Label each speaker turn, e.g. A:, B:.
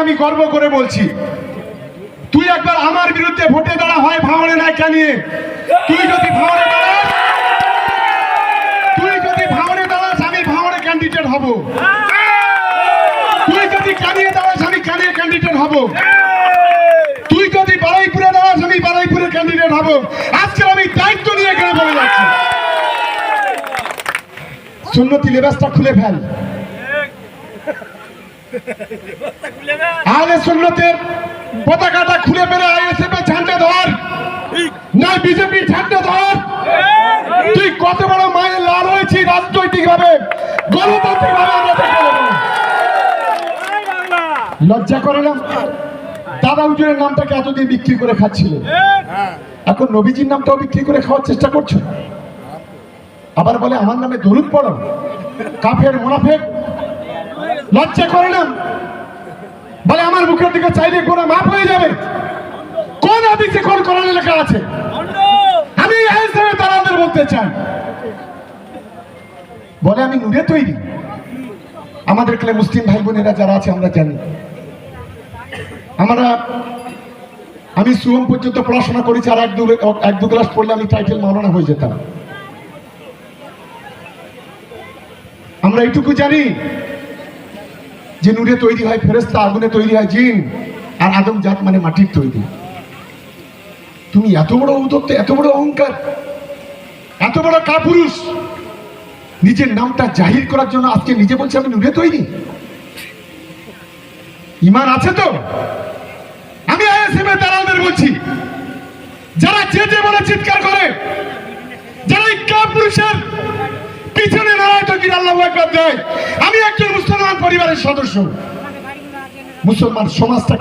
A: আমি গর্ব করে বলছি, তুই একবার আমার বিরুদ্ধে ভোটে দাঁড়া, হয় ভাঙড়ে নায়িকা নিয়ে। তুই যদি ভাঙড়ে দাঁড়াস আমি ভাঙড়ে ক্যান্ডিডেট হব। তুই যদি কানিয়ে দাঁড়াস আমি কানিয়ে ক্যান্ডিডেট হব। তুই যদি বারুইপুরে দাঁড়াস আমি বারুইপুরে ক্যান্ডিডেট হব। আজকে আমি দায়িত্ব নিয়ে এখানে বলে যাচ্ছি, সুন্নতি লেবাসটা খুলে ফেল। আহলে সুন্নতের পতাকাটা খুলে ফেলে আইএসএফ এর ঝান্ডা ধর, না বিজেপির ঝান্ডা ধর। তুই কত বড় মায়ের লাল হয়েছিস রাজনৈতিক ভাবে, গণতান্ত্রিক ভাবে। লজ্জা করে না? দাদা হুজুরের নামটাকে এতদিন বিক্রি করে খাচ্ছিল, এখন নবীজির নামটাও বিক্রি করে খাওয়ার চেষ্টা করছো। আবার বলে আমার নামে দরুদ পড়ো, কাফের মুনাফিক। লজ্জা করে না? বলে আমার মুখের দিকে চাইলে গোনা মাফ হয়ে যাবে। কোন হাদিসে কোন কোরআনে লেখা আছে? আমি আইএসএফের দালালদের বলতে চাই, বলে আমি নূরে তৈরি। আমাদের ক্লে মুসলিম ভাই বোনেরা যারা আছে আমরা জানি, আমি সুম পর্যন্ত পড়াশোনা করেছি, আর এক দু ক্লাস পড়লে আমি টাইটেল মাওলানা হয়ে যেতাম। আমরা এইটুকু জানি যে নূরে তৈরি হয় ফেরেশতা, আগুনে তৈরি হয় জিন, আর আদম জাত মানে মাটির তৈরি। তুমি এত বড় ঔদ্ধত্য, এত বড় অহংকার, এত বড় কাপুরুষ, নিজের নামটা জাহির করার জন্য আজকে নিজে বলছে আমি নূরে তৈরি। ঈমান আছে তো? আমি আইএসএফ এর দালালদের বলছি, যারা যে বলে চিৎকার করে, যারা এই কাপুরুষের পিছনে নারায় তকবীর আল্লাহু আকবার দেয়। আমি একজন মুসলমান পরিবারের সদস্য, মুসলমান সমাজটাকে